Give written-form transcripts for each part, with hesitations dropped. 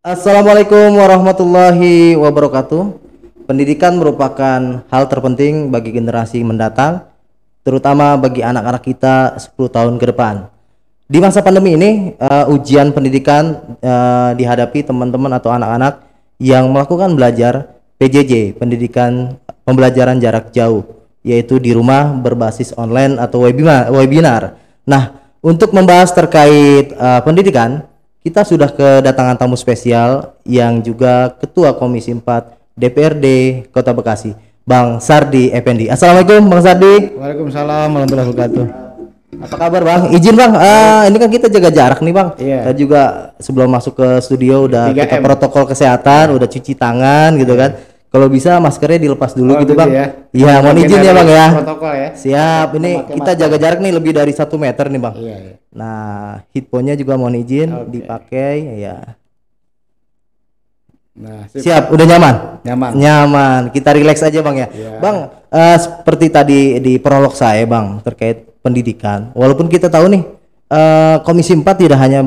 Assalamualaikum warahmatullahi wabarakatuh. Pendidikan merupakan hal terpenting bagi generasi mendatang, terutama bagi anak-anak kita 10 tahun ke depan. Di masa pandemi ini, ujian pendidikan dihadapi teman-teman atau anak-anak yang melakukan belajar PJJ, pendidikan pembelajaran jarak jauh, yaitu di rumah berbasis online atau webinar. Nah, untuk membahas terkait pendidikan, kita sudah kedatangan tamu spesial yang juga Ketua Komisi 4 DPRD Kota Bekasi, Bang Sardi Effendi. Assalamualaikum Bang Sardi. Waalaikumsalam warahmatullahi wabarakatuh. Apa kabar Bang? Izin Bang, ini kan kita jaga jarak nih Bang. Iya. Kita juga sebelum masuk ke studio udah 3M. kita protokol kesehatan, udah cuci tangan gitu kan. Kalau bisa maskernya dilepas dulu gitu gitu Bang. ya. Iya, mohon izin ya Bang ya. Protokol ya. Siap, ini Memakai kita masker. jaga jarak nih lebih dari 1 meter nih Bang. Iya, iya. Nah, headphone-nya juga mohon izin Oke. dipakai ya. Nah, Siap, udah nyaman? Nyaman. Nyaman. Kita relax aja Bang ya. Iya. Bang, seperti tadi di prolog saya Bang terkait pendidikan. Walaupun kita tahu nih Komisi 4 tidak hanya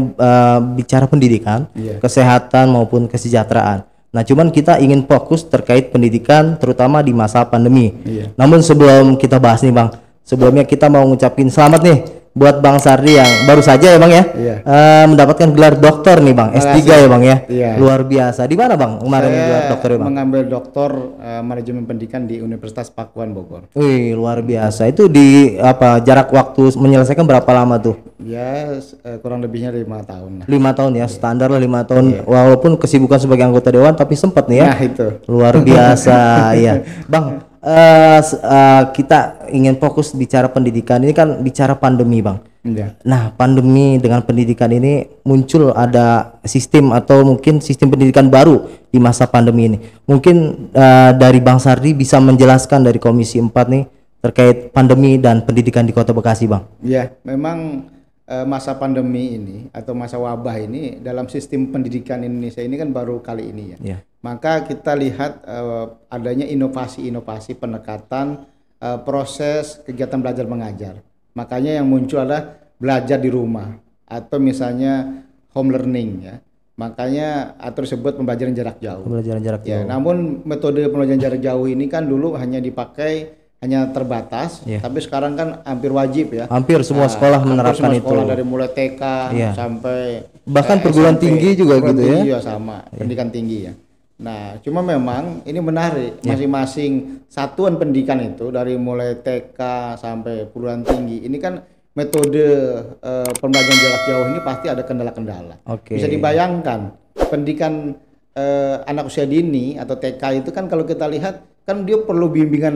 bicara pendidikan, Iya. kesehatan maupun kesejahteraan. Nah, cuman kita ingin fokus terkait pendidikan terutama di masa pandemi. Iya. Namun sebelum kita bahas nih Bang, sebelumnya kita mau ngucapin selamat nih buat Bang Sardi yang baru saja ya Bang ya, Iya. mendapatkan gelar doktor nih Bang, S3 ya Bang ya. Iya. Luar biasa. Di mana Bang kemarin gelar doktor ya Bang? mengambil doktor manajemen pendidikan di Universitas Pakuan Bogor. Wih, luar biasa. Itu di apa jarak waktu menyelesaikan berapa lama tuh? Ya, kurang lebihnya 5 tahun lah. 5 tahun ya, standar lah 5 tahun. Walaupun kesibukan sebagai anggota dewan tapi sempat nih ya. Nah, itu. Luar biasa ya. Bang, kita ingin fokus bicara pendidikan. Ini kan bicara pandemi, Bang. Iya. Nah, pandemi dengan pendidikan ini muncul ada sistem atau mungkin sistem pendidikan baru di masa pandemi ini. Mungkin dari Bang Sardi bisa menjelaskan dari Komisi 4 nih terkait pandemi dan pendidikan di Kota Bekasi, Bang. Ya, memang masa pandemi ini atau masa wabah ini dalam sistem pendidikan Indonesia ini kan baru kali ini ya. Ya. Maka kita lihat adanya inovasi-inovasi pendekatan proses kegiatan belajar mengajar. Makanya yang muncul adalah belajar di rumah atau misalnya home learning ya. Makanya atau disebut pembelajaran jarak jauh. Pembelajaran jarak Ya, jauh. namun metode pembelajaran jarak jauh ini kan dulu hanya dipakai hanya terbatas, Iya. tapi sekarang kan hampir wajib ya. Hampir semua sekolah Hampir menerapkan semua itu. sekolah dari mulai TK Iya. sampai Bahkan perguruan SMP, tinggi juga perguruan gitu ya. tinggi juga sama, pendidikan tinggi ya. Nah, cuma memang ini menarik, masing-masing satuan pendidikan itu dari mulai TK sampai perguruan tinggi ini kan metode pembelajaran jarak jauh ini pasti ada kendala-kendala. Oke. Bisa dibayangkan pendidikan anak usia dini atau TK itu kan kalau kita lihat kan dia perlu bimbingan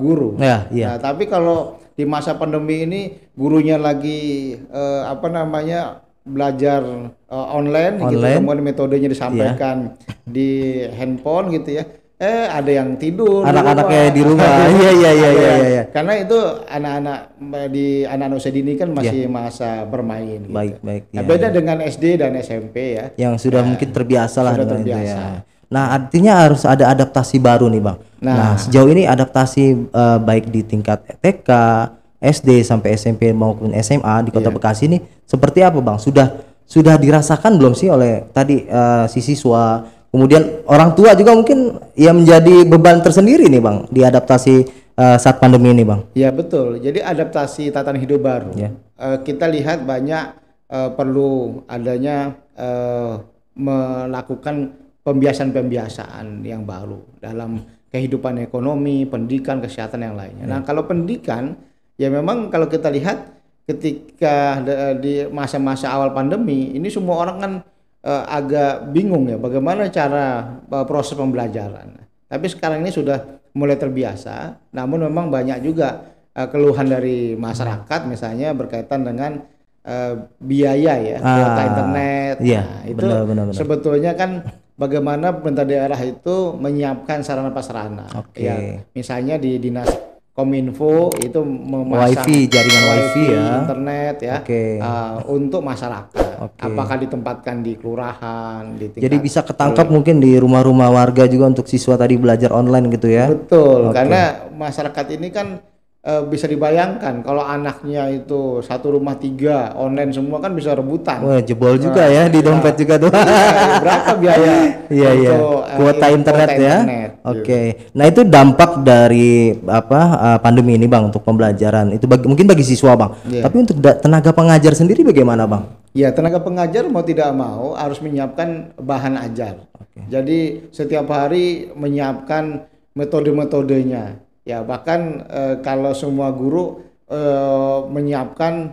guru. Ya, iya. Nah, tapi kalau di masa pandemi ini gurunya lagi belajar online, gitu, Online. kemudian metodenya disampaikan di handphone gitu ya. Ada yang tidur Anak-anaknya di rumah. Iya, iya, iya, iya, iya. Karena itu anak-anak usia dini kan masih masa bermain gitu. Baik, baik. Nah, Ya, beda ya. dengan SD dan SMP ya. Yang sudah mungkin terbiasa lah sudah dengan itu terbiasa. ya. Nah, artinya harus ada adaptasi baru nih, Bang. Nah, sejauh ini adaptasi baik di tingkat TK, SD sampai SMP maupun SMA di Kota Bekasi ini seperti apa, Bang? Sudah dirasakan belum sih oleh tadi si siswa, kemudian orang tua juga mungkin ya menjadi beban tersendiri nih, Bang, di adaptasi saat pandemi ini, Bang. Ya betul. Jadi adaptasi tatanan hidup baru. Ya. Kita lihat banyak perlu adanya melakukan pembiasaan-pembiasaan yang baru dalam kehidupan ekonomi, pendidikan, kesehatan yang lainnya. Nah, kalau pendidikan ya memang kalau kita lihat ketika di masa-masa awal pandemi ini semua orang kan agak bingung ya bagaimana cara proses pembelajaran. Tapi sekarang ini sudah mulai terbiasa. Namun memang banyak juga keluhan dari masyarakat misalnya berkaitan dengan biaya ya, kuota internet. Iya, Nah, itu benar. sebetulnya kan bagaimana pemerintah daerah itu menyiapkan sarana prasarana. Oke. Ya, misalnya di Dinas Kominfo itu memasang Wifi, jaringan wifi ya. internet ya, Oke. untuk masyarakat. Oke. Apakah ditempatkan di kelurahan, di tingkat Jadi bisa ketangkap mungkin di rumah-rumah warga juga untuk siswa tadi belajar online gitu ya. Betul, Oke. karena masyarakat ini kan bisa dibayangkan kalau anaknya itu satu rumah 3 online semua kan bisa rebutan. Wah, jebol juga ya di dompet juga tuh. Berapa biaya Iya, iya. untuk Kuota internet ya. internet, Oke. Nah, itu dampak dari pandemi ini Bang untuk pembelajaran. Itu mungkin bagi siswa Bang. Iya. Tapi untuk tenaga pengajar sendiri bagaimana Bang? Ya, tenaga pengajar mau tidak mau harus menyiapkan bahan ajar. Jadi setiap hari menyiapkan metode-metodenya. Ya, bahkan kalau semua guru menyiapkan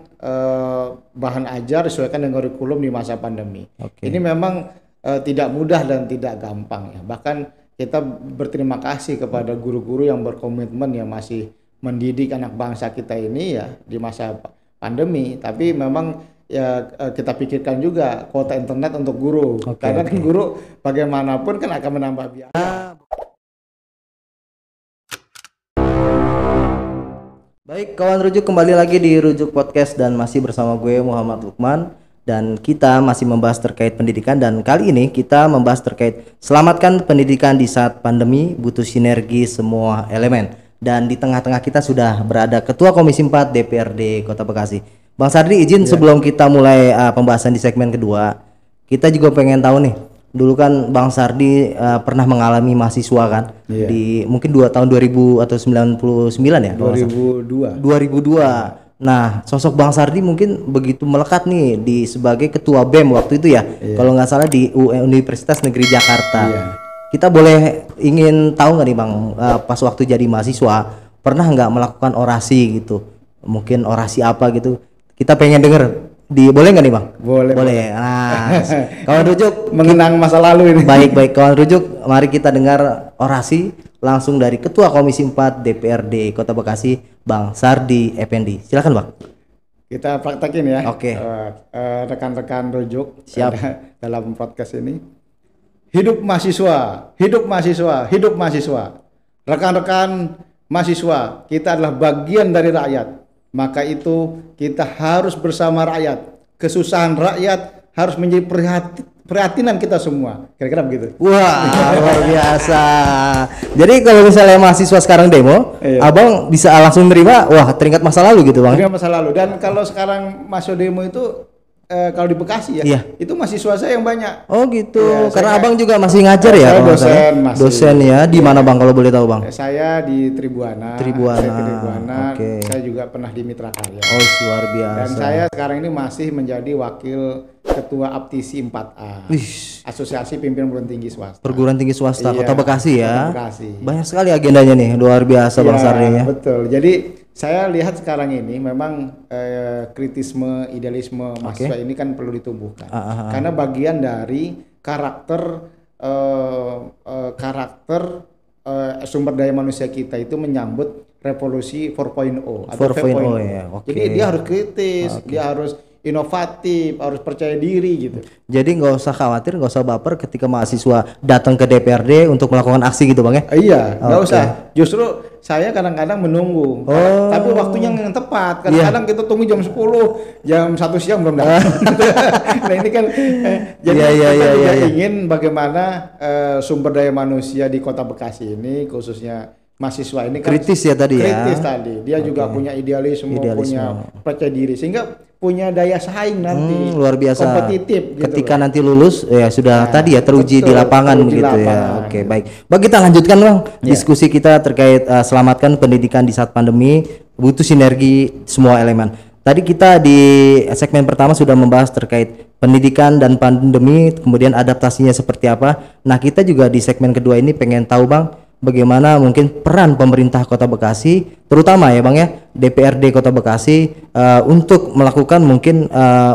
bahan ajar disesuaikan dengan kurikulum di masa pandemi. Ini memang tidak mudah dan tidak gampang ya. Bahkan kita berterima kasih kepada guru-guru yang berkomitmen yang masih mendidik anak bangsa kita ini ya di masa pandemi. Tapi memang ya kita pikirkan juga kuota internet untuk guru. Karena kan guru bagaimanapun kan akan menambah biaya. Baik, kawan rujuk, kembali lagi di Rujuk Podcast dan masih bersama gue Muhammad Lukman, dan kita masih membahas terkait pendidikan, dan kali ini kita membahas terkait selamatkan pendidikan di saat pandemi, butuh sinergi semua elemen. Dan di tengah-tengah kita sudah berada Ketua Komisi 4 DPRD Kota Bekasi. Bang Sardi, izin sebelum kita mulai pembahasan di segmen kedua, kita juga pengen tahu nih. Dulu kan Bang Sardi pernah mengalami mahasiswa kan di mungkin tahun 2000 atau 99 ya? 2002. Nah, sosok Bang Sardi mungkin begitu melekat nih sebagai ketua BEM waktu itu ya. Kalau nggak salah di Universitas Negeri Jakarta. Kita ingin tahu nggak nih Bang, pas waktu jadi mahasiswa pernah nggak melakukan orasi gitu? Mungkin orasi apa gitu? Kita pengen denger. Boleh nggak nih Bang? Boleh. Nah, kawan rujuk mengenang masa lalu ini. Baik kawan rujuk, mari kita dengar orasi langsung dari Ketua Komisi 4 DPRD Kota Bekasi, Bang Sardi Effendi. Silakan Bang. Kita praktekin ya. Oke. Rekan-rekan rujuk. Siap. Dalam podcast ini. Hidup mahasiswa, hidup mahasiswa, hidup mahasiswa. Rekan-rekan mahasiswa, kita adalah bagian dari rakyat. Maka itu kita harus bersama rakyat. Kesusahan rakyat harus menjadi perhatian kita semua. Kira-kira begitu. Wah, luar biasa. Jadi kalau misalnya mahasiswa sekarang demo, Abang bisa langsung nerima, wah teringat masa lalu gitu Bang. Teringat masa lalu. Dan kalau sekarang mahasiswa demo itu kalau di Bekasi ya, itu mahasiswa saya yang banyak. Oh gitu. Ya, karena Abang juga masih ngajar ya? Saya dosen ya. Di mana Bang kalau boleh tahu Bang? Saya di Tribuana. Tribuana. Saya juga pernah di Mitra Karya. Oh, luar biasa. Dan saya sekarang ini masih menjadi wakil ketua APTISI 4A. Asosiasi Pimpinan Perguruan Tinggi Swasta. Perguruan Tinggi Swasta Kota Bekasi ya. Kota Bekasi. Banyak sekali agendanya nih, luar biasa Bang Sardi ya. Betul. Jadi saya lihat sekarang ini memang kritisme, idealisme mahasiswa ini kan perlu ditumbuhkan. Karena bagian dari karakter sumber daya manusia kita itu menyambut revolusi 4.0 atau 4.0 ya. Jadi dia harus kritis, dia harus inovatif, harus percaya diri gitu. Jadi nggak usah khawatir, nggak usah baper ketika mahasiswa datang ke DPRD untuk melakukan aksi gitu Bang ya? Iya, nggak usah. Justru saya kadang-kadang menunggu, tapi waktunya yang tepat. Kadang-kadang kita tunggu jam 10, jam 1 siang belum datang. Nah ini kan, jadi kita juga ingin bagaimana sumber daya manusia di Kota Bekasi ini, khususnya mahasiswa ini kan kritis ya tadi kritis tadi. Dia juga punya idealisme, punya percaya diri, sehingga punya daya saing nanti. Luar biasa. Kompetitif. Ketika nanti lulus ya sudah tadi ya teruji di lapangan gitu ya. Oke, baik. Bang, kita lanjutkan Bang diskusi kita terkait selamatkan pendidikan di saat pandemi, butuh sinergi semua elemen. Tadi kita di segmen pertama sudah membahas terkait pendidikan dan pandemi, kemudian adaptasinya seperti apa. Nah, kita juga di segmen kedua ini pengen tahu Bang, bagaimana mungkin peran pemerintah Kota Bekasi, terutama ya Bang ya, DPRD Kota Bekasi untuk melakukan mungkin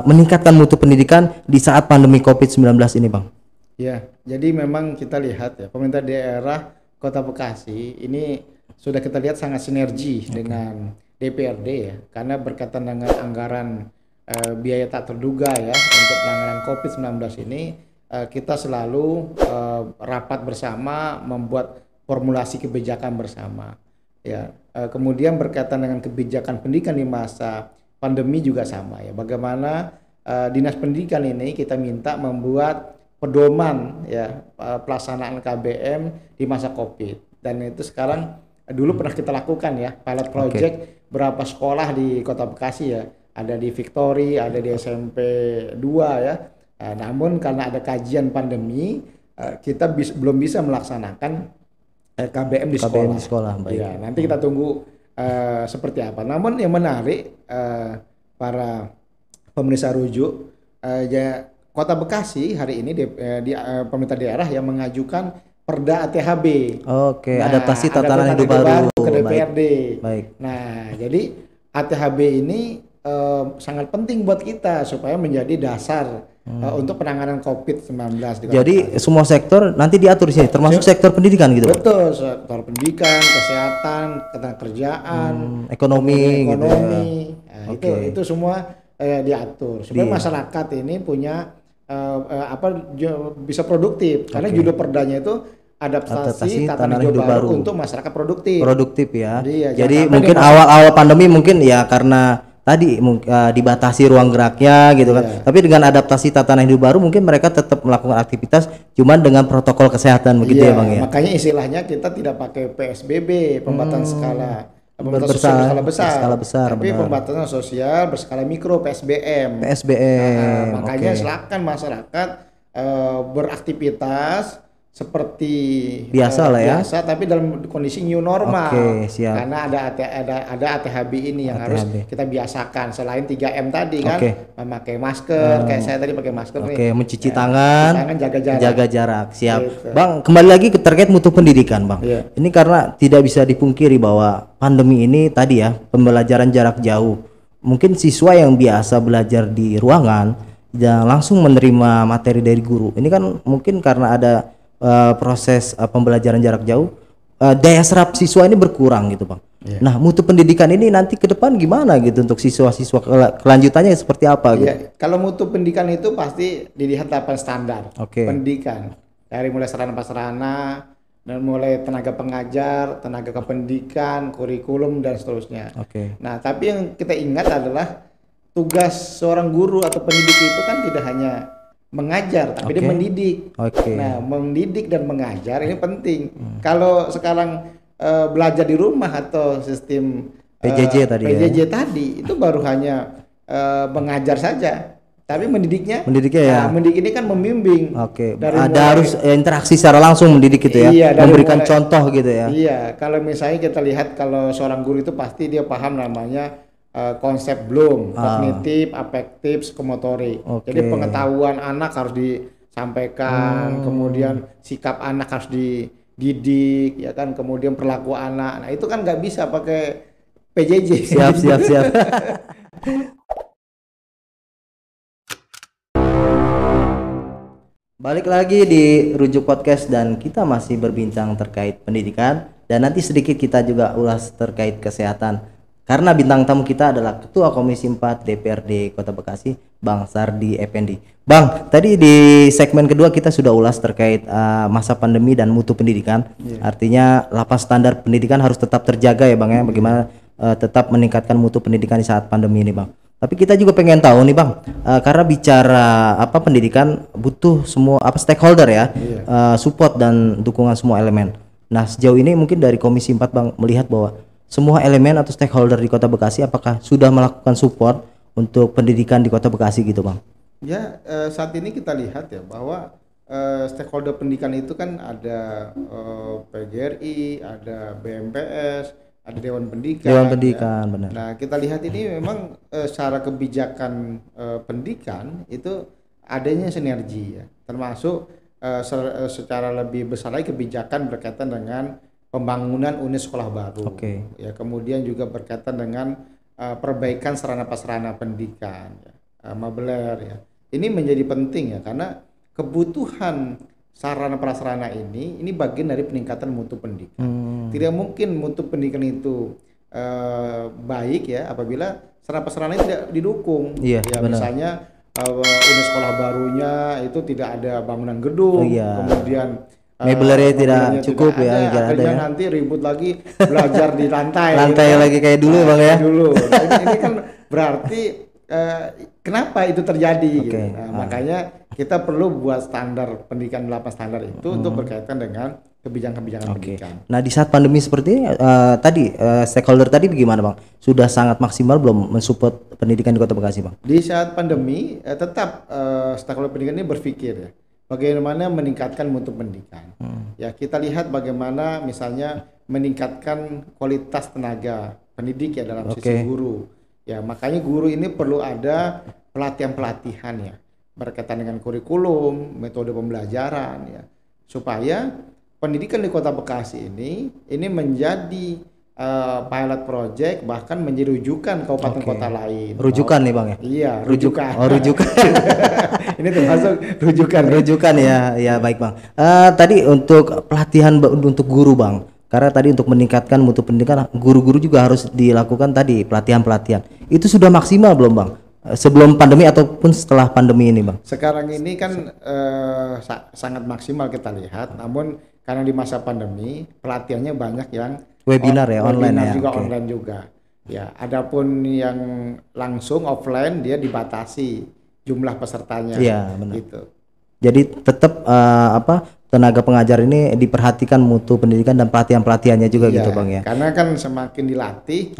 meningkatkan mutu pendidikan di saat pandemi COVID-19 ini Bang. Ya, jadi memang kita lihat ya, pemerintah daerah Kota Bekasi ini sudah kita lihat sangat sinergi dengan DPRD ya, karena berkaitan dengan anggaran biaya tak terduga ya untuk penanganan COVID-19 ini, kita selalu rapat bersama membuat formulasi kebijakan bersama ya. Kemudian berkaitan dengan kebijakan pendidikan di masa pandemi juga sama ya, bagaimana Dinas Pendidikan ini kita minta membuat pedoman ya pelaksanaan KBM di masa Covid, dan itu sekarang dulu pernah kita lakukan ya pilot project berapa sekolah di Kota Bekasi ya, ada di Victory, ada di SMP 2 ya. Namun karena ada kajian pandemi kita belum bisa melaksanakan KBM di sekolah. KBM di sekolah, baik. Ya, nanti kita tunggu seperti apa. Namun yang menarik para pemirsa rujuk, ya Kota Bekasi hari ini di pemerintah daerah yang mengajukan Perda ATHB. Oke, adaptasi tatanan hidup baru ke DPRD. Baik. Nah, jadi ATHB ini sangat penting buat kita supaya menjadi dasar untuk penanganan COVID-19. Jadi semua sektor nanti diatur di sini, termasuk sektor pendidikan gitu. Betul, sektor pendidikan, kesehatan, ketenagakerjaan, ekonomi gitu ya. Nah, itu semua diatur supaya masyarakat ini punya bisa produktif. Karena judul perdanya itu adaptasi tatanan hidup baru untuk masyarakat produktif. Produktif ya. Jadi mungkin awal-awal pandemi mungkin ya karena tadi dibatasi ruang geraknya gitu kan. Tapi dengan adaptasi tatanan hidup baru mungkin mereka tetap melakukan aktivitas cuman dengan protokol kesehatan begitu ya Bang ya. Makanya istilahnya kita tidak pakai PSBB, pembatasan skala besar, tapi pembatasan sosial berskala mikro PSBM. PSBM. Makanya silakan masyarakat beraktivitas seperti biasa lah ya. Biasa, tapi dalam kondisi new normal. Siap. Karena ada ATHB ini yang harus kita biasakan selain 3M tadi kan, memakai masker, kayak saya tadi pakai masker nih. Mencuci tangan, jaga jarak. Siap. Gitu. Bang, kembali lagi terkait mutu pendidikan, Bang. Ini karena tidak bisa dipungkiri bahwa pandemi ini tadi ya, pembelajaran jarak jauh. Mungkin siswa yang biasa belajar di ruangan dan langsung menerima materi dari guru. Ini kan mungkin karena ada proses pembelajaran jarak jauh, daya serap siswa ini berkurang gitu Bang. Nah, mutu pendidikan ini nanti ke depan gimana gitu untuk siswa-siswa kelanjutannya seperti apa gitu? Kalau mutu pendidikan itu pasti dilihat 8 standar pendidikan, dari mulai sarana prasarana dan mulai tenaga pengajar, tenaga kependidikan, kurikulum dan seterusnya. Nah, tapi yang kita ingat adalah tugas seorang guru atau pendidik itu kan tidak hanya mengajar, tapi dia mendidik. Nah, mendidik dan mengajar ini penting. Kalau sekarang belajar di rumah atau sistem PJJ tadi itu baru hanya mengajar saja, tapi mendidiknya ya. Mendidik ini kan membimbing. Harus interaksi secara langsung mendidik gitu ya. Memberikan contoh gitu ya. Iya, kalau misalnya kita lihat kalau seorang guru itu pasti dia paham namanya konsep Bloom, kognitif, afektif, psikomotorik. Jadi pengetahuan anak harus disampaikan, kemudian sikap anak harus dididik, ya kan, kemudian perilaku anak. Nah, itu kan nggak bisa pakai PJJ. Siap. Balik lagi di Rujuk Podcast dan kita masih berbincang terkait pendidikan dan nanti sedikit kita juga ulas terkait kesehatan. Karena bintang tamu kita adalah Ketua Komisi 4 DPRD Kota Bekasi, Bang Sardi Effendi. Bang, tadi di segmen kedua kita sudah ulas terkait masa pandemi dan mutu pendidikan. Artinya 8 standar pendidikan harus tetap terjaga ya Bang ya. Bagaimana tetap meningkatkan mutu pendidikan di saat pandemi ini Bang. Tapi kita juga pengen tahu nih Bang, karena bicara pendidikan butuh semua stakeholder ya, support dan dukungan semua elemen. Nah, sejauh ini mungkin dari Komisi 4 Bang melihat bahwa semua elemen atau stakeholder di Kota Bekasi apakah sudah melakukan support untuk pendidikan di Kota Bekasi gitu Bang? Ya, saat ini kita lihat ya bahwa stakeholder pendidikan itu kan ada PGRI, ada BMPS, ada Dewan Pendidikan. Dewan Pendidikan, ya. Benar. Nah, kita lihat ini memang secara kebijakan pendidikan itu adanya sinergi ya, termasuk secara lebih besar lagi kebijakan berkaitan dengan pembangunan unit sekolah baru, ya, kemudian juga berkaitan dengan perbaikan sarana prasarana pendidikan, ya, Mabeler ya. Ini menjadi penting ya karena kebutuhan sarana prasarana ini bagian dari peningkatan mutu pendidikan. Tidak mungkin mutu pendidikan itu baik ya apabila sarana prasarana tidak didukung. Ya misalnya unit sekolah barunya itu tidak ada bangunan gedung, kemudian mebelnya tidak cukup ya, akhirnya nanti ribut lagi belajar di lantai lagi kayak dulu Bang ya. Nah, ini kan berarti kenapa itu terjadi gitu. Oke. Makanya kita perlu buat standar pendidikan 8 standar itu untuk berkaitan dengan kebijakan-kebijakan pendidikan. Nah, di saat pandemi seperti ini tadi stakeholder tadi bagaimana Bang? Sudah sangat maksimal belum mensupport pendidikan di Kota Bekasi Bang? Di saat pandemi tetap stakeholder pendidikan ini berpikir ya, bagaimana meningkatkan mutu pendidikan. Ya, kita lihat bagaimana misalnya meningkatkan kualitas tenaga pendidik ya dalam sisi guru. Ya, makanya guru ini perlu ada pelatihan-pelatihan ya berkaitan dengan kurikulum, metode pembelajaran ya, supaya pendidikan di Kota Bekasi ini menjadi pilot project, bahkan menjadi rujukan kabupaten kota lain. Rujukan nih Bang ya? Iya, rujukan. Oh, rujukan. Ini termasuk rujukan. Rujukan ya, ya baik Bang. Tadi untuk pelatihan untuk guru Bang. Karena tadi untuk meningkatkan mutu pendidikan, guru-guru juga harus dilakukan tadi pelatihan-pelatihan. Itu sudah maksimal belum Bang? Sebelum pandemi ataupun setelah pandemi ini Bang? Sekarang ini kan sangat maksimal kita lihat, namun karena di masa pandemi pelatihannya banyak yang webinar ya, online ya. Juga online juga. Ya, adapun yang langsung offline dia dibatasi jumlah pesertanya. Iya, benar. Gitu. Jadi tetap tenaga pengajar ini diperhatikan mutu pendidikan dan pelatihan-pelatihannya juga gitu Bang ya. Karena kan semakin dilatih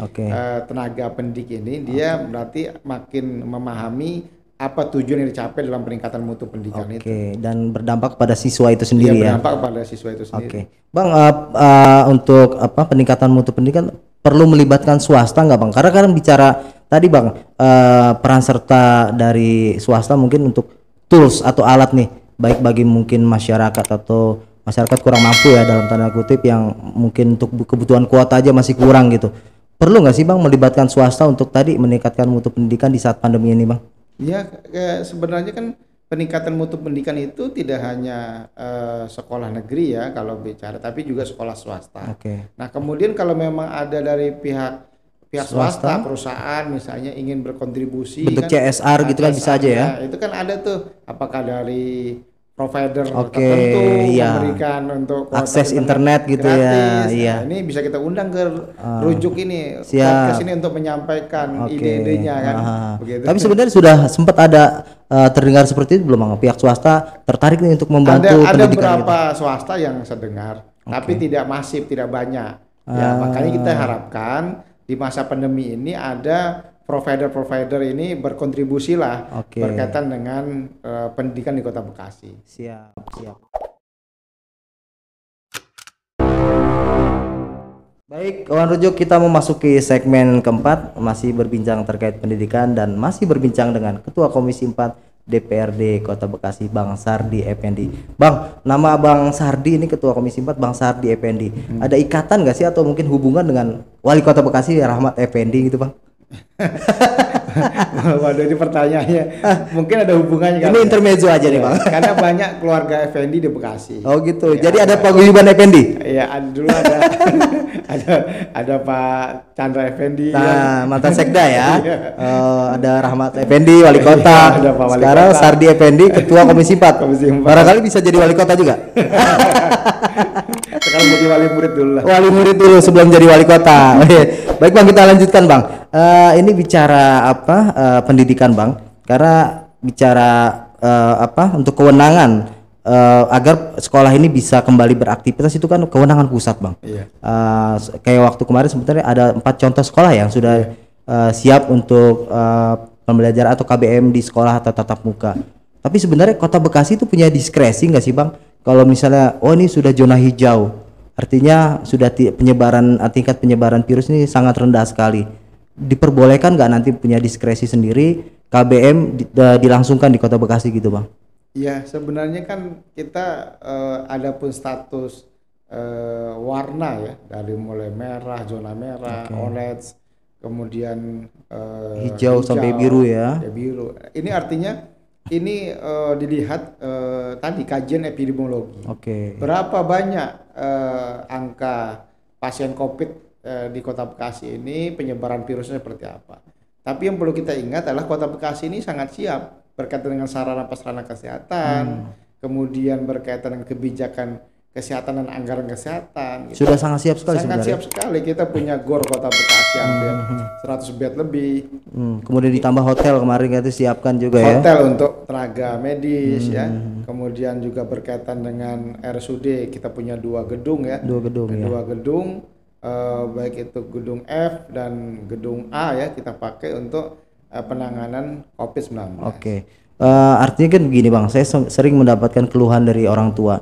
tenaga pendidik ini dia berarti makin memahami apa tujuan yang dicapai dalam peningkatan mutu pendidikan itu. Dan berdampak pada siswa itu sendiri ya. Berdampak pada siswa itu sendiri. Bang, untuk peningkatan mutu pendidikan perlu melibatkan swasta nggak Bang? Karena kan bicara tadi Bang, peran serta dari swasta mungkin untuk tools atau alat nih, baik bagi mungkin masyarakat atau masyarakat kurang mampu ya dalam tanda kutip yang mungkin untuk kebutuhan kuota aja masih kurang gitu. Perlu nggak sih Bang melibatkan swasta untuk tadi meningkatkan mutu pendidikan di saat pandemi ini Bang? Ya, sebenarnya kan peningkatan mutu pendidikan itu tidak hanya sekolah negeri ya kalau bicara, tapi juga sekolah swasta. Nah, kemudian kalau memang ada dari pihak swasta, perusahaan misalnya ingin berkontribusi bentuk kan, CSR gitu kan bisa aja ya. Itu kan ada tuh, apakah dari provider tertentu memberikan untuk akses internet gitu gratis. Ya. Nah, ini bisa kita undang ke rujuk ini podcast ini untuk menyampaikan ide-idenya kan. Begitu. Tapi sebenarnya sudah sempat ada terdengar seperti itu belum Bang? Pihak swasta tertarik nih untuk membantu ada pendidikan beberapa gitu. Swasta yang sedengar, tapi tidak masif, tidak banyak. Ya, makanya kita harapkan di masa pandemi ini ada provider ini berkontribusi lah berkaitan dengan pendidikan di Kota Bekasi. Siap. Baik, kawan rujuk, kita memasuki segmen keempat, masih berbincang terkait pendidikan dan masih berbincang dengan Ketua Komisi 4 DPRD Kota Bekasi, Bang Sardi Effendi. Bang, nama Bang Sardi ini Ketua Komisi 4, Bang Sardi Effendi. Ada ikatan nggak sih atau mungkin hubungan dengan Wali Kota Bekasi Rahmat Effendi gitu Bang? Waduh, ini pertanyaannya mungkin ada hubungannya. Ini intermezzo aja nih Bang. Karena banyak keluarga Effendi di Bekasi. Oh gitu. Ya, jadi ada paguyuban Effendi. Iya, dulu ada Pak Chandra Effendi. Nah, mantan sekda ya. Ada Rahmat Effendi Wali Kota. Ada Pak Wali Sekarang Kota. Sardi Effendi Ketua Komisi 4. Barangkali bisa jadi Wali Kota juga. Sekarang jadi wali murid dulu lah. Wali murid dulu sebelum jadi wali kota. Baik Bang, kita lanjutkan Bang. Ini bicara pendidikan Bang. Karena bicara untuk kewenangan agar sekolah ini bisa kembali beraktivitas itu kan kewenangan pusat Bang. Iya. Kayak waktu kemarin sebetulnya ada 4 contoh sekolah yang sudah siap untuk pembelajaran atau KBM di sekolah atau tatap muka. Tapi sebenarnya Kota Bekasi itu punya diskresi nggak sih Bang? Kalau misalnya ini sudah zona hijau, artinya sudah tingkat penyebaran virus ini sangat rendah sekali. Diperbolehkan nggak nanti punya diskresi sendiri KBM dilangsungkan di Kota Bekasi gitu Bang? Iya, sebenarnya kan kita ada pun status warna ya, dari mulai merah, zona merah, orange, kemudian hijau sampai biru ya. Biru. Ini artinya ini dilihat tadi kajian epidemiologi. Berapa banyak angka pasien COVID di Kota Bekasi ini, penyebaran virusnya seperti apa. Tapi yang perlu kita ingat adalah Kota Bekasi ini sangat siap berkaitan dengan sarana prasarana kesehatan, kemudian berkaitan dengan kebijakan kesehatan dan anggaran kesehatan. Gitu. Sudah sangat siap sekali sangat sebenarnya. siap sekali. Kita punya GOR Kota Bekasi hampir 100 bed lebih. Kemudian ditambah hotel kemarin itu siapkan juga ya. Hotel untuk tenaga medis ya. Kemudian juga berkaitan dengan RSUD kita punya 2 gedung ya. 2 gedung ya. 2 gedung baik itu gedung F dan gedung A ya kita pakai untuk penanganan COVID-19. Oke. Artinya kan begini Bang, saya sering mendapatkan keluhan dari orang tua.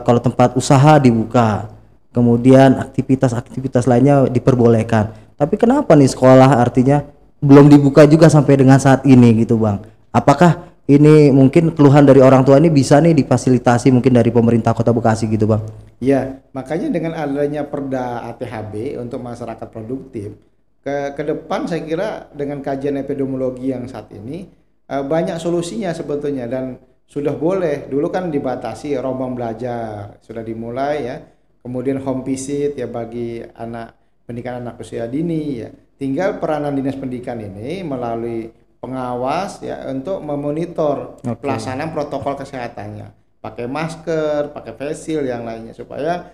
Kalau tempat usaha dibuka, kemudian aktivitas-aktivitas lainnya diperbolehkan. Tapi kenapa nih sekolah artinya belum dibuka juga sampai dengan saat ini gitu Bang? Apakah ini mungkin keluhan dari orang tua ini bisa nih difasilitasi mungkin dari pemerintah Kota Bekasi gitu Bang? Ya, makanya dengan adanya Perda ATHB untuk masyarakat produktif, ke depan saya kira dengan kajian epidemiologi yang saat ini banyak solusinya sebetulnya dan sudah boleh. Dulu kan dibatasi rombongan belajar, sudah dimulai ya. Kemudian home visit ya bagi pendidikan anak usia dini ya. Tinggal peranan Dinas Pendidikan ini melalui pengawas ya untuk memonitor pelaksanaan protokol kesehatannya. Pakai masker, pakai face shield yang lainnya supaya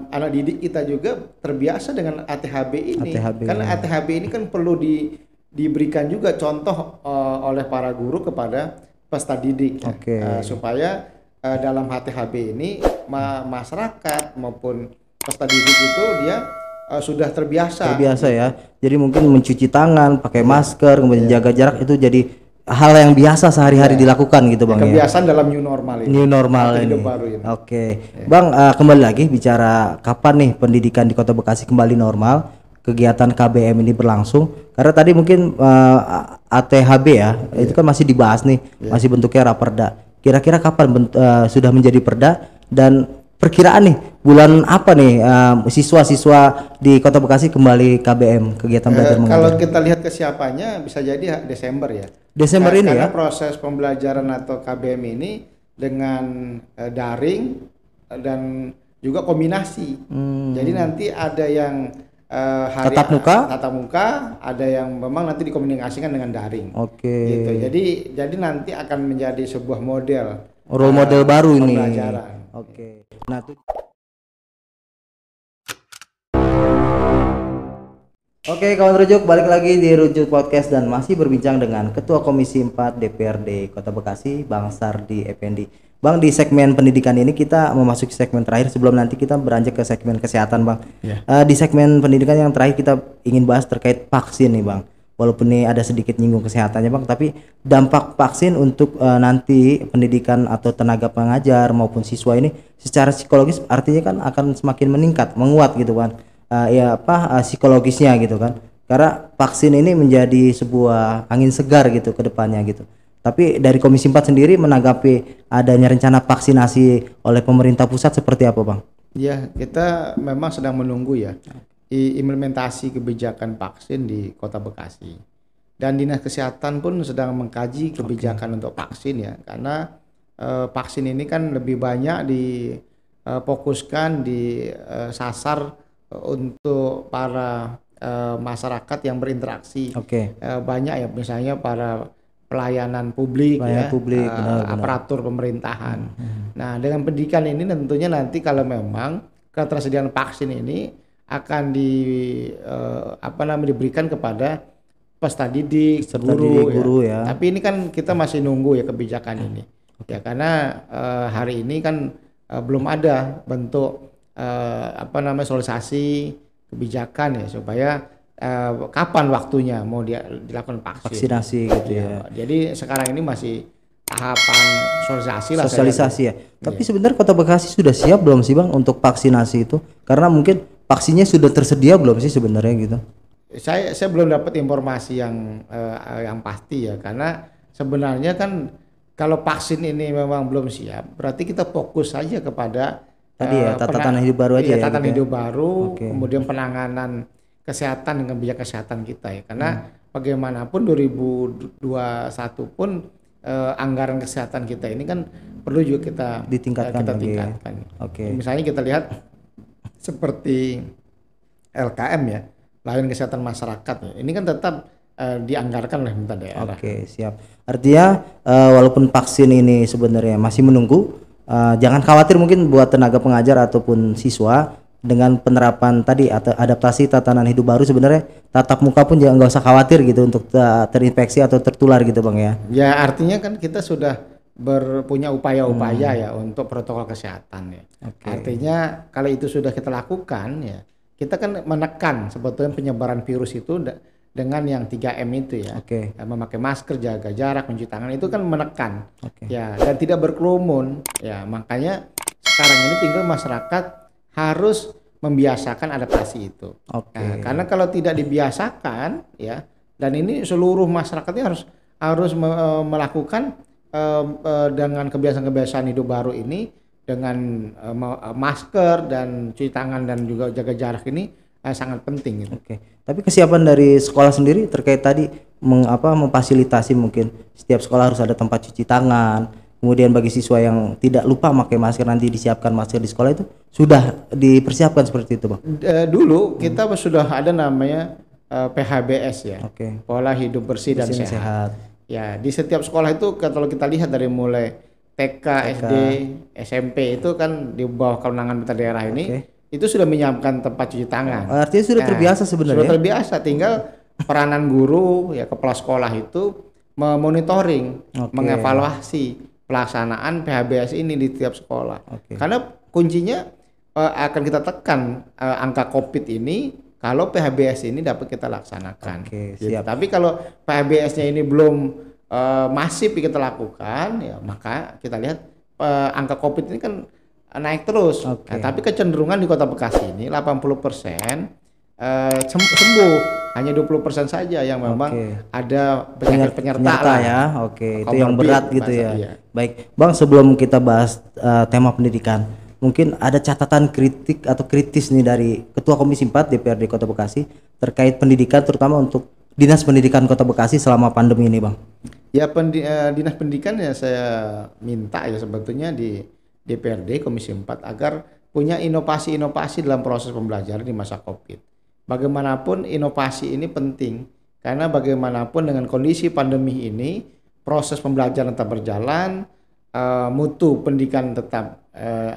anak didik kita juga terbiasa dengan ATHB ini. Karena ATHB ini kan perlu diberikan juga contoh oleh para guru kepada peserta didik supaya dalam HTHB ini masyarakat maupun peserta didik itu dia sudah terbiasa ya. Jadi mungkin mencuci tangan, pakai masker, kemudian jaga jarak itu jadi hal yang biasa sehari-hari dilakukan gitu Bang. Kebiasaan dalam new normal ini. New normal ini. Bang, kembali lagi bicara kapan nih pendidikan di Kota Bekasi kembali normal, kegiatan KBM ini berlangsung. Karena tadi mungkin ATHB ya, itu kan masih dibahas nih, masih bentuknya raperda. Kira-kira kapan sudah menjadi perda dan perkiraan nih bulan apa nih siswa-siswa di Kota Bekasi kembali KBM, kegiatan belajar mengajar? Kalau kita lihat kesiapannya bisa jadi Desember ya. Desember ini karena ya. Karena proses pembelajaran atau KBM ini dengan daring dan juga kombinasi. Jadi nanti ada yang tatap muka, ada yang memang nanti dikomunikasikan dengan daring. Gitu. Jadi nanti akan menjadi sebuah model, role model baru ini. Pembelajaran. Nah, kawan Rujuk, balik lagi di Rujuk Podcast dan masih berbincang dengan Ketua Komisi 4 DPRD Kota Bekasi, Bang Sardi Effendi. Bang, di segmen pendidikan ini kita memasuki segmen terakhir sebelum nanti kita beranjak ke segmen kesehatan, Bang. Di segmen pendidikan yang terakhir kita ingin bahas terkait vaksin nih, Bang. Walaupun ini ada sedikit nyinggung kesehatannya, Bang, tapi dampak vaksin untuk nanti pendidikan atau tenaga pengajar maupun siswa ini secara psikologis artinya kan akan semakin meningkat, menguat gitu kan. Psikologisnya gitu kan. Karena vaksin ini menjadi sebuah angin segar gitu ke depannya gitu. Tapi dari Komisi 4 sendiri menanggapi adanya rencana vaksinasi oleh pemerintah pusat seperti apa, Bang? Ya, kita memang sedang menunggu ya implementasi kebijakan vaksin di Kota Bekasi. Dan Dinas Kesehatan pun sedang mengkaji kebijakan untuk vaksin ya. Karena vaksin ini kan lebih banyak difokuskan disasar untuk para masyarakat yang berinteraksi. Banyak ya, misalnya para pelayanan publik, aparatur pemerintahan. Nah, dengan pendidikan ini tentunya nanti kalau memang ketersediaan vaksin ini akan diberikan kepada peserta didik, guru ya. Tapi ini kan kita masih nunggu ya kebijakan ini. Ya karena hari ini kan belum ada bentuk sosialisasi kebijakan ya supaya kapan waktunya mau dilakukan vaksinasi gitu ya. Jadi sekarang ini masih tahapan sosialisasi ya. Tapi sebenarnya Kota Bekasi sudah siap belum sih, Bang, untuk vaksinasi itu? Karena mungkin vaksinnya sudah tersedia belum sih sebenarnya gitu? Saya belum dapat informasi yang pasti ya, karena sebenarnya kan kalau vaksin ini memang belum siap, berarti kita fokus saja kepada tatanan hidup baru aja ya. Tatanan hidup baru, kemudian penanganan kesehatan dengan kebijakan kesehatan kita ya, karena bagaimanapun 2021 pun anggaran kesehatan kita ini kan perlu juga kita tingkatkan. Misalnya kita lihat seperti LKM ya, layanan kesehatan masyarakat ya, ini kan tetap dianggarkan oleh pemerintah daerah. Siap. Artinya walaupun vaksin ini sebenarnya masih menunggu, Jangan khawatir mungkin buat tenaga pengajar ataupun siswa dengan penerapan tadi atau adaptasi tatanan hidup baru, sebenarnya tatap muka pun jangan, nggak usah khawatir gitu untuk terinfeksi atau tertular gitu Bang ya. Ya artinya kan kita sudah punya upaya-upaya ya untuk protokol kesehatan ya. Artinya kalau itu sudah kita lakukan ya, kita kan menekan sebetulnya penyebaran virus itu dengan yang 3M itu ya. Memakai masker, jaga jarak, mencuci tangan, itu kan menekan. Ya, dan tidak berkerumun. Ya, makanya sekarang ini tinggal masyarakat harus membiasakan adaptasi itu. Nah, karena kalau tidak dibiasakan ya, dan ini seluruh masyarakatnya harus melakukan dengan kebiasaan-kebiasaan hidup baru ini, dengan masker dan cuci tangan dan juga jaga jarak ini sangat penting gitu. Tapi kesiapan dari sekolah sendiri terkait tadi memfasilitasi, mungkin setiap sekolah harus ada tempat cuci tangan. Kemudian bagi siswa yang tidak lupa pakai masker, nanti disiapkan masker di sekolah, itu sudah dipersiapkan seperti itu Bang? Dulu kita sudah ada namanya PHBS ya, pola hidup bersih dan sehat. Ya, di setiap sekolah itu kalau kita lihat dari mulai TK, SD, SMP itu kan di bawah kewenangan pemerintah daerah ini, itu sudah menyiapkan tempat cuci tangan. Artinya sudah terbiasa sebenarnya. Sudah terbiasa, tinggal peranan guru ya, kepala sekolah itu memonitoring, mengevaluasi pelaksanaan PHBS ini di tiap sekolah. Karena kuncinya akan kita tekan angka COVID ini kalau PHBS ini dapat kita laksanakan. Gitu. Tapi kalau PHBS-nya ini belum masif kita lakukan, ya maka kita lihat angka COVID ini kan naik terus. Nah, tapi kecenderungan di Kota Bekasi ini 80% sembuh, hanya 20% saja yang memang ada penyakit penyerta lah ya. Itu yang berat gitu ya. Baik Bang, sebelum kita bahas tema pendidikan, mungkin ada catatan kritik atau kritis nih dari Ketua Komisi 4 DPRD Kota Bekasi terkait pendidikan, terutama untuk Dinas Pendidikan Kota Bekasi selama pandemi ini Bang. Ya, Dinas Pendidikan ya saya minta ya sebetulnya di DPRD Komisi 4 agar punya inovasi-inovasi dalam proses pembelajaran di masa Covid. Bagaimanapun inovasi ini penting, karena bagaimanapun dengan kondisi pandemi ini proses pembelajaran tetap berjalan, mutu pendidikan tetap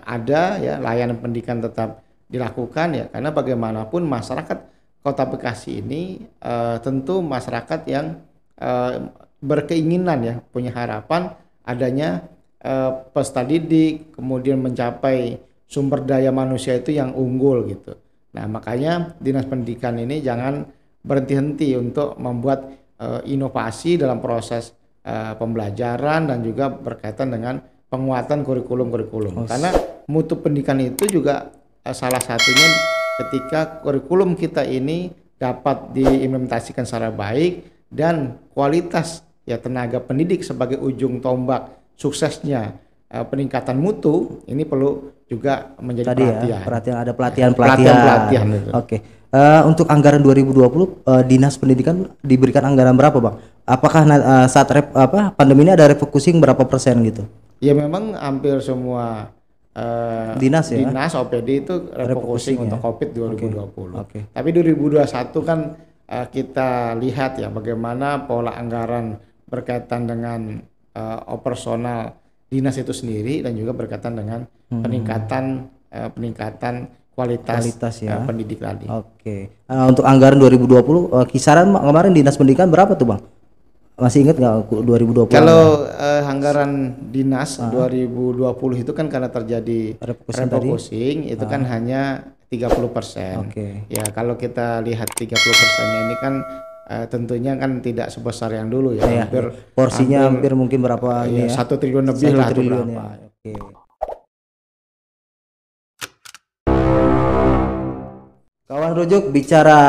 ada ya, layanan pendidikan tetap dilakukan ya, karena bagaimanapun masyarakat Kota Bekasi ini tentu masyarakat yang berkeinginan ya, punya harapan adanya peserta didik, kemudian mencapai sumber daya manusia itu yang unggul gitu. Nah, makanya Dinas Pendidikan ini jangan berhenti-henti untuk membuat inovasi dalam proses pembelajaran dan juga berkaitan dengan penguatan kurikulum-kurikulum. Karena mutu pendidikan itu juga salah satunya ketika kurikulum kita ini dapat diimplementasikan secara baik dan kualitas ya tenaga pendidik sebagai ujung tombak suksesnya peningkatan mutu ini perlu juga menjadi perhatian. Ada pelatihan. Untuk anggaran 2020 Dinas Pendidikan diberikan anggaran berapa Bang? Apakah saat pandemi ini ada refocusing berapa persen gitu? Ya memang hampir semua dinas OPD itu refocusing untuk COVID 2020. Tapi 2021 kan kita lihat ya bagaimana pola anggaran berkaitan dengan operasional dinas itu sendiri dan juga berkaitan dengan peningkatan kualitas ya. Pendidik tadi. Untuk anggaran 2020 kisaran kemarin Dinas Pendidikan berapa tuh Bang? Masih ingat nggak 2020? Kalau anggaran dinas 2020 itu kan karena terjadi refocusing itu kan hanya 30%. Ya kalau kita lihat 30%-nya ini kan tentunya kan tidak sebesar yang dulu ya. Porsinya hampir mungkin berapa ya, 1 triliun lebih lah berapa. Kawan rujuk, bicara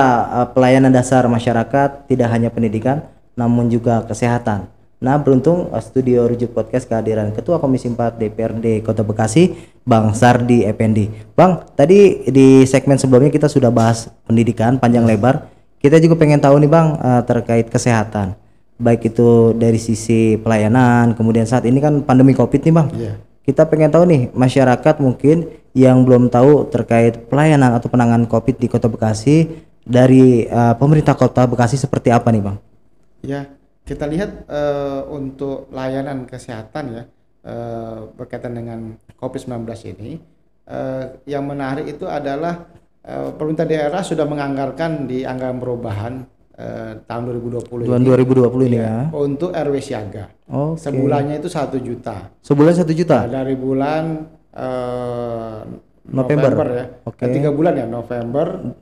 pelayanan dasar masyarakat tidak hanya pendidikan namun juga kesehatan. Nah, beruntung studio Rujuk Podcast kehadiran Ketua Komisi 4 DPRD Kota Bekasi, Bang Sardi Effendi. Bang, tadi di segmen sebelumnya kita sudah bahas pendidikan panjang lebar. Kita juga pengen tahu nih Bang terkait kesehatan. Baik itu dari sisi pelayanan, kemudian saat ini kan pandemi Covid nih Bang. Kita pengen tahu nih masyarakat mungkin yang belum tahu terkait pelayanan atau penanganan Covid di Kota Bekasi dari pemerintah Kota Bekasi seperti apa nih Bang? Ya, kita lihat untuk layanan kesehatan ya berkaitan dengan COVID-19 ini, yang menarik itu adalah pemerintah daerah sudah menganggarkan di anggaran perubahan tahun 2020 Tahun 2020 ini ya. untuk RW siaga. Sebulannya itu 1 juta. Sebulan 1 juta. Dari bulan November ya. 3 bulan ya, November,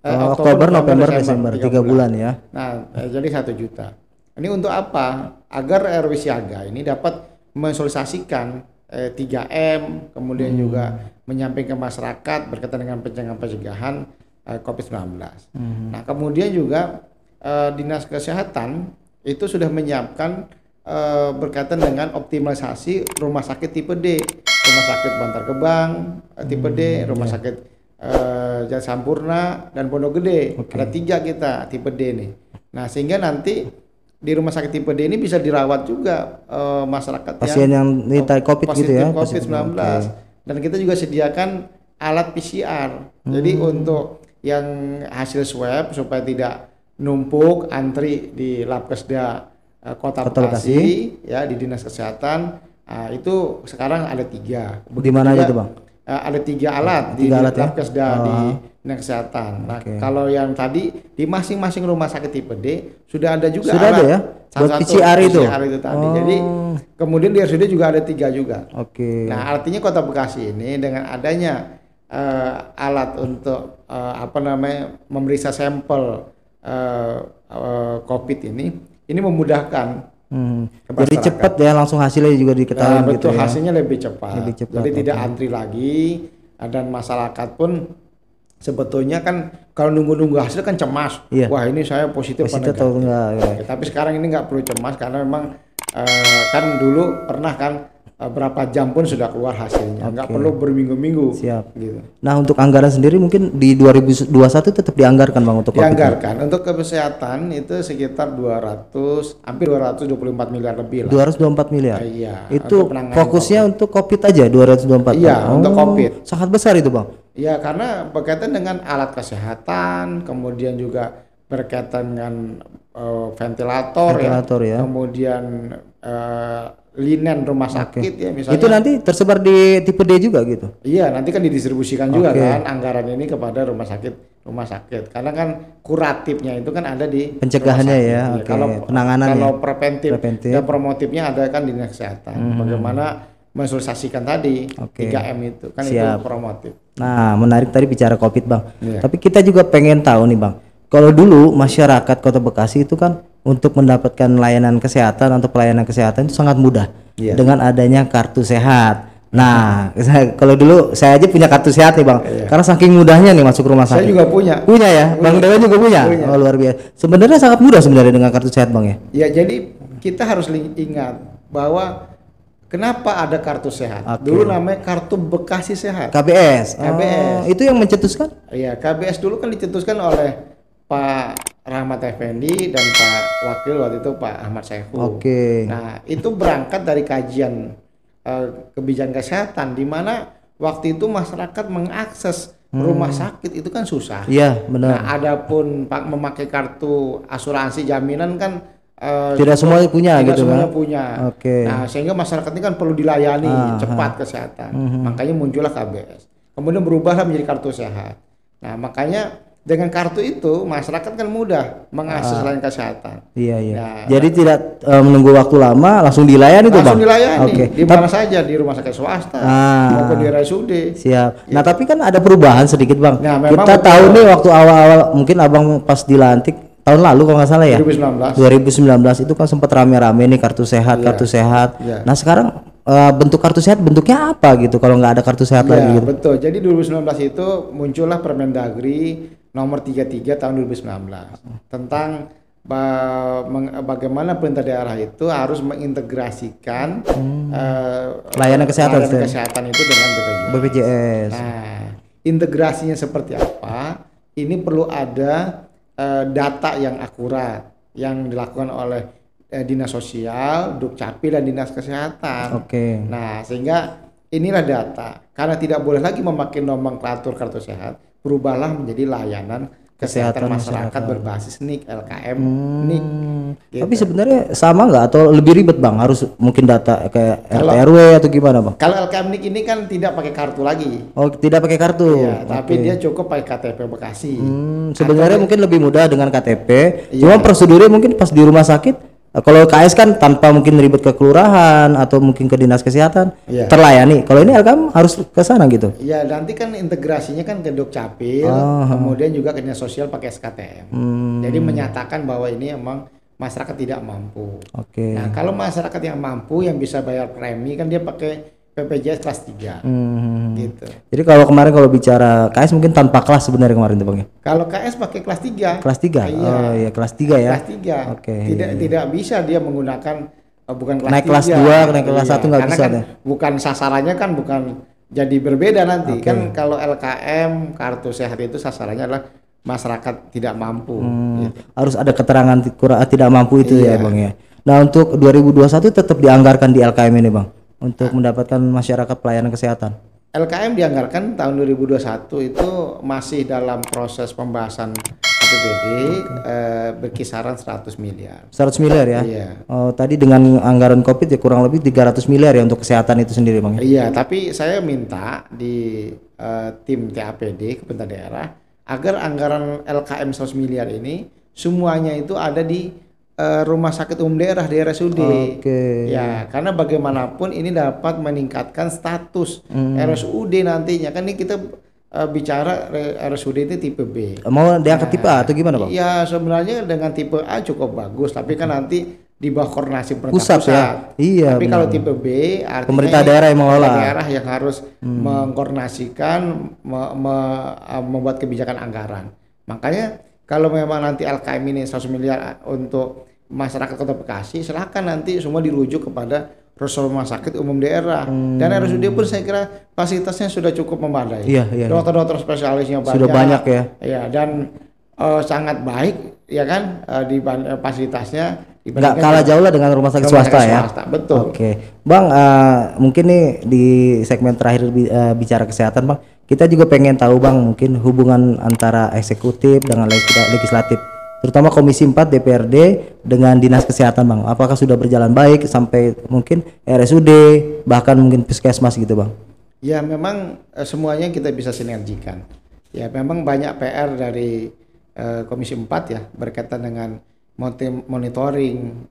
Oktober, November, Desember, 3 bulan ya. Nah, jadi 1 juta. Ini untuk apa? Agar RW siaga ini dapat mensosialisasikan 3M, kemudian juga menyampaikan ke masyarakat berkaitan dengan pencegahan COVID-19. Nah, kemudian juga Dinas Kesehatan itu sudah menyiapkan berkaitan dengan optimalisasi rumah sakit tipe D, rumah sakit Bantar Gebang tipe D, rumah sakit Jaya Sampurna dan Pondok Gede. Ada 3 kita tipe D nih. Nah, sehingga nanti di rumah sakit tipe D ini bisa dirawat juga masyarakat pasien yang COVID gitu ya, COVID-19. Dan kita juga sediakan alat PCR. Jadi untuk yang hasil swab supaya tidak numpuk antri di Labkesda Kota Bekasi ya, di Dinas Kesehatan, itu sekarang ada 3. Di mana aja tuh Bang? Ada 3 alat di Labkesda di Dinas Kesehatan. Nah, kalau yang tadi di masing-masing rumah sakit tipe D sudah ada juga alat. Ada ya? Buat PCR itu tadi. Jadi kemudian di RSUD juga ada 3 juga. Nah, artinya Kota Bekasi ini dengan adanya alat untuk memeriksa sampel COVID ini memudahkan. Jadi cepat ya, langsung hasilnya juga diketahui betul, gitu ya. hasilnya lebih cepat. Jadi tidak antri lagi, dan masyarakat pun sebetulnya kan kalau nunggu-nunggu hasil kan cemas. Wah, ini saya positif apa negatif. Tapi sekarang ini nggak perlu cemas karena memang kan dulu pernah kan berapa jam pun sudah keluar hasilnya, nggak perlu berminggu-minggu. Gitu. Nah, untuk anggaran sendiri mungkin di 2021 tetap dianggarkan Bang untuk dianggarkan COVID. Untuk kesehatan itu sekitar hampir 224 miliar lebih lah. 224 miliar. Iya. Itu fokusnya untuk COVID aja 224. Iya, untuk COVID. Sangat besar itu Bang. Iya, karena berkaitan dengan alat kesehatan, kemudian juga berkaitan dengan ventilator ya. Kemudian linen rumah sakit ya misalnya. Itu nanti tersebar di tipe D juga gitu. Iya, nanti kan didistribusikan juga kan anggaran ini kepada rumah sakit. Karena kan kuratifnya itu kan ada di pencegahannya ya. Kalau penanganannya. Kalau preventif dan promotifnya ada kan di Dinas Kesehatan. Bagaimana mensosialisasikan tadi 3M itu kan. Itu promotif. Nah, menarik tadi bicara COVID Bang. Tapi kita juga pengen tahu nih Bang. Kalau dulu masyarakat Kota Bekasi itu kan untuk mendapatkan layanan kesehatan atau pelayanan kesehatan itu sangat mudah dengan adanya kartu sehat. Nah, kalau dulu saya aja punya kartu sehat nih Bang, karena saking mudahnya nih masuk rumah sakit. Saya juga punya ya, Bang Dewa juga punya. Oh, luar biasa. Sebenarnya sangat mudah sebenarnya dengan kartu sehat Bang ya. Ya, jadi kita harus ingat bahwa kenapa ada kartu sehat? Dulu namanya Kartu Bekasi Sehat. KBS. KBS. Itu yang mencetuskan? Iya, KBS dulu kan dicetuskan oleh Pak Rahmat Effendi dan Pak Wakil waktu itu Pak Ahmad Saihu. Nah, itu berangkat dari kajian kebijakan kesehatan di mana waktu itu masyarakat mengakses rumah sakit itu kan susah. Iya, benar. Nah, adapun memakai kartu asuransi jaminan kan tidak semuanya punya tidak gitu semuanya kan. punya. Nah, sehingga masyarakat ini kan perlu dilayani cepat kesehatan. Makanya muncullah KBS. Kemudian berubahlah menjadi kartu sehat. Nah, makanya dengan kartu itu masyarakat kan mudah mengakses layanan kesehatan. Nah, jadi tidak menunggu waktu lama, langsung dilayani tuh Bang. Langsung dilayani di mana saja, di rumah sakit swasta maupun di RSUD. Siap. Nah, tapi kan ada perubahan sedikit Bang. Nah, kita tahu nih waktu awal-awal mungkin Abang pas dilantik tahun lalu kalau nggak salah ya. 2019 itu kan sempat rame-rame nih kartu sehat. Nah, sekarang bentuk kartu sehat bentuknya apa gitu kalau nggak ada kartu sehat lagi gitu. Betul. Jadi 2019 itu muncullah Permendagri nomor 33 tahun 2019 tentang bagaimana pemerintah daerah itu harus mengintegrasikan layanan kesehatan itu dengan BPJS. Nah, integrasinya seperti apa? Ini perlu ada data yang akurat yang dilakukan oleh Dinas Sosial, Dukcapil dan Dinas Kesehatan. Nah, sehingga inilah data. Karena tidak boleh lagi memakai nomenklatur kartu sehat, berubahlah menjadi layanan Kesehatan Masyarakat berbasis NIK, LKM NIK. Gitu. Tapi sebenarnya sama nggak atau lebih ribet Bang? Harus mungkin data kayak RT RW atau gimana Bang? Kalau LKM NIK ini kan tidak pakai kartu lagi. Oh, tidak pakai kartu. Iya, tapi dia cukup pakai KTP Bekasi. Sebenarnya mungkin lebih mudah dengan KTP. Cuma prosedurnya mungkin pas di rumah sakit. Kalau KS kan tanpa mungkin ribet ke kelurahan atau mungkin ke dinas kesehatan terlayani. Kalau ini LKM harus ke sana gitu. Iya, nanti kan integrasinya kan ke Dukcapil, kemudian juga ke dinas sosial pakai SKTM. Jadi menyatakan bahwa ini emang masyarakat tidak mampu. Nah, kalau masyarakat yang mampu yang bisa bayar premi kan dia pakai BPJS kelas 3. Gitu. Jadi kalau kemarin kalau bicara KS mungkin tanpa kelas sebenarnya kemarin tuh Bang ya. Kalau KS pakai kelas 3. Kelas 3. Iya. Oh iya, kelas 3 ya. Kelas 3. Tidak bisa dia menggunakan bukan kelas naik 3. Kelas 2, naik kelas 1 nggak bisa kan deh. Bukan sasarannya kan bukan jadi berbeda nanti. Kan kalau LKM kartu sehat itu sasarannya adalah masyarakat tidak mampu. Gitu. Harus ada keterangan tidak mampu itu ya Bang ya. Nah, untuk 2021 tetap dianggarkan di LKM ini Bang untuk mendapatkan masyarakat pelayanan kesehatan. LKM dianggarkan tahun 2021 itu masih dalam proses pembahasan APBD berkisaran 100 miliar. 100 miliar ya? Iya. Oh, tadi dengan anggaran Covid ya kurang lebih 300 miliar ya untuk kesehatan itu sendiri Bang. Iya, tapi saya minta di tim TAPD Kementerian Daerah agar anggaran LKM 100 miliar ini semuanya itu ada di rumah sakit umum daerah di RSUD. Ya, karena bagaimanapun ini dapat meningkatkan status RSUD nantinya. Kan ini kita bicara RSUD itu tipe B. Mau diangkat tipe A atau gimana Bang? Ya, sebenarnya dengan tipe A cukup bagus, tapi kan nanti di bawah koordinasi pusat. Ya? Iya. Tapi kalau tipe B artinya pemerintah daerah yang mengelola. Daerah yang harus mengkoordinasikan, membuat kebijakan anggaran. Makanya kalau memang nanti LKM ini 100 miliar untuk masyarakat Kota Bekasi, silakan nanti semua dirujuk kepada rumah sakit umum daerah. Dan RSUD pun saya kira fasilitasnya sudah cukup memadai. Iya. Dokter-dokter spesialisnya banyak. Sudah banyak ya. Ya, dan sangat baik ya kan di fasilitasnya. Nggak kalah jauh lah dengan rumah sakit swasta ya. Betul. Bang, mungkin nih di segmen terakhir bicara kesehatan Bang, kita juga pengen tahu Bang mungkin hubungan antara eksekutif dengan legislatif, terutama Komisi 4 DPRD dengan Dinas Kesehatan Bang. Apakah sudah berjalan baik sampai mungkin RSUD bahkan mungkin puskesmas gitu Bang? Ya, memang semuanya kita bisa sinergikan. Ya, memang banyak PR dari Komisi 4 ya berkaitan dengan monitoring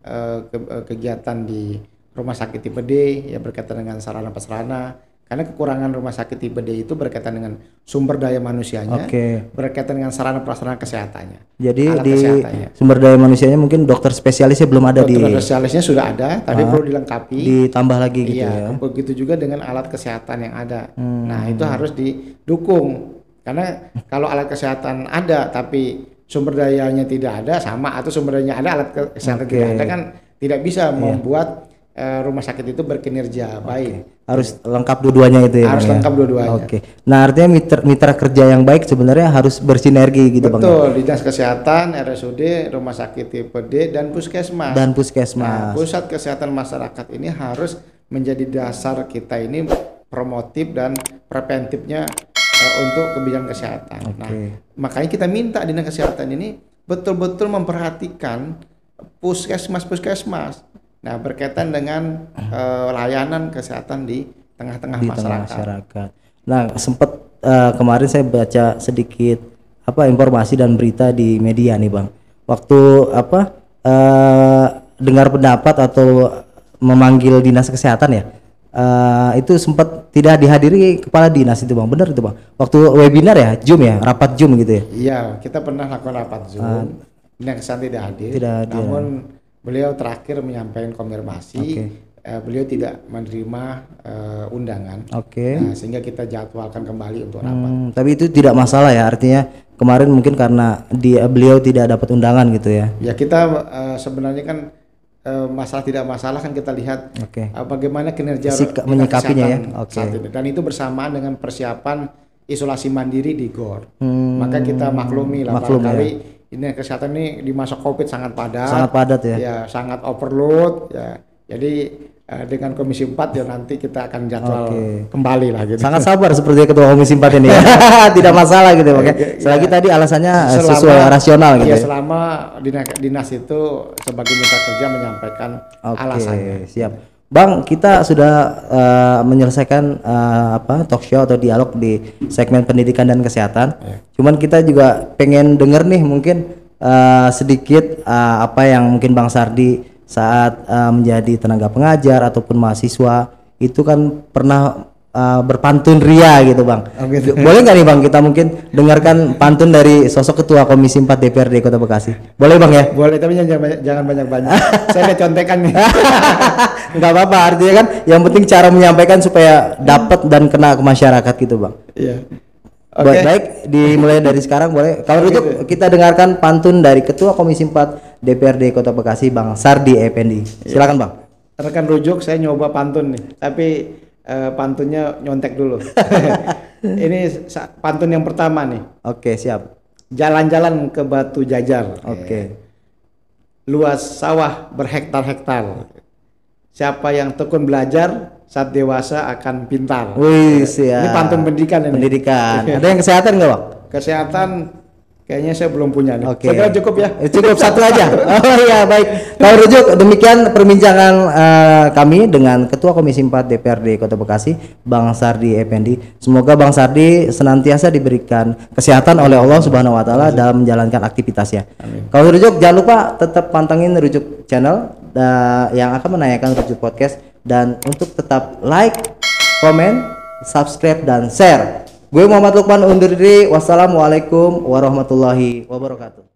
kegiatan di rumah sakit tipe D ya berkaitan dengan sarana prasarana, karena kekurangan rumah sakit tipe D itu berkaitan dengan sumber daya manusianya, berkaitan dengan sarana prasarana kesehatannya. Jadi di kesehatannya. Sumber daya manusianya mungkin dokter spesialisnya belum ada. Dokter spesialisnya sudah ada, tapi perlu dilengkapi, ditambah lagi gitu ya. Begitu juga dengan alat kesehatan yang ada. Nah, itu harus didukung, karena kalau alat kesehatan ada tapi sumber dayanya tidak ada, sama atau sumber dayanya ada alat kesehatan tidak ada, kan tidak bisa membuat rumah sakit itu berkinerja baik. Harus lengkap dua-duanya itu ya. Harus lengkap dua-duanya. Nah, artinya mitra kerja yang baik sebenarnya harus bersinergi gitu Bang. Betul, Dinas Kesehatan, RSUD, rumah sakit tipe D dan puskesmas. Nah, pusat kesehatan masyarakat ini harus menjadi dasar kita ini promotif dan preventifnya untuk kebijakan kesehatan. Nah, makanya kita minta Dinas Kesehatan ini betul-betul memperhatikan puskesmas. Nah, berkaitan dengan layanan kesehatan di tengah-tengah masyarakat. Nah, sempat kemarin saya baca sedikit informasi dan berita di media nih Bang. Waktu dengar pendapat atau memanggil Dinas Kesehatan ya. Itu sempat tidak dihadiri kepala dinas itu Bang, benar itu Bang? Waktu webinar ya, Zoom ya, rapat Zoom gitu ya? Iya, kita pernah lakukan rapat Zoom. Dinas Kesehatan tidak hadir. Namun beliau terakhir menyampaikan konfirmasi. Beliau tidak menerima undangan. Nah, sehingga kita jadwalkan kembali untuk rapat. Tapi itu tidak masalah ya, artinya kemarin mungkin karena beliau tidak dapat undangan gitu ya? Ya, kita sebenarnya kan masalah tidak masalah kan kita lihat bagaimana kinerja menyikapinya ya. Saat ini. Dan itu bersamaan dengan persiapan isolasi mandiri di GOR. Maka kita maklumi lah barangkali ini kesehatan ini di masa Covid sangat padat. Sangat padat ya. Ya, sangat overload ya. Jadi dengan Komisi 4 ya nanti kita akan jadwal kembali lah gitu. Sangat sabar seperti Ketua Komisi 4 ini ya. Tidak masalah gitu Bang. Selagi tadi alasannya sesuai rasional gitu. Ya selama dinas itu sebagai mitra kerja menyampaikan alasannya. Siap. Bang, kita sudah menyelesaikan talk show atau dialog di segmen pendidikan dan kesehatan. Cuman kita juga pengen denger nih mungkin sedikit apa yang mungkin Bang Sardi saat menjadi tenaga pengajar ataupun mahasiswa itu kan pernah berpantun ria gitu Bang. Boleh nggak nih Bang kita mungkin dengarkan pantun dari sosok Ketua Komisi 4 DPRD Kota Bekasi? Boleh Bang ya? Boleh, tapi jangan banyak-banyak. Saya ada contekan nih. Nggak apa-apa, artinya kan yang penting cara menyampaikan supaya dapat dan kena ke masyarakat gitu Bang. Iya. Baik, dimulai dari sekarang boleh. Kalau rujuk kita dengarkan pantun dari Ketua Komisi 4 DPRD Kota Bekasi Bang Sardi Effendi. Silakan Bang. Rekan rujuk, saya nyoba pantun nih, tapi pantunnya nyontek dulu. Ini pantun yang pertama nih. Oke, siap. Jalan-jalan ke Batu Jajar. Oke. Luas sawah berhektar-hektar. Siapa yang tekun belajar saat dewasa akan pintar. Wih, siap. Ini pantun pendidikan ini. Pendidikan. Ada yang kesehatan nggak Bang? Kesehatan kayaknya saya belum punya nih. Oke. Saya kira cukup ya. Cukup satu aja. Oh iya, baik. Kalau rujuk demikian perbincangan kami dengan Ketua Komisi 4 DPRD Kota Bekasi, Bang Sardi Effendi. Semoga Bang Sardi senantiasa diberikan kesehatan oleh Allah Subhanahu wa taala dalam menjalankan aktivitasnya. Amin. Kalau rujuk jangan lupa tetap pantengin Rujuk Channel yang akan menanyakan Rujuk Podcast, dan untuk tetap like, komen, subscribe dan share. Gue Muhammad Lukman undur diri. Wassalamualaikum warahmatullahi wabarakatuh.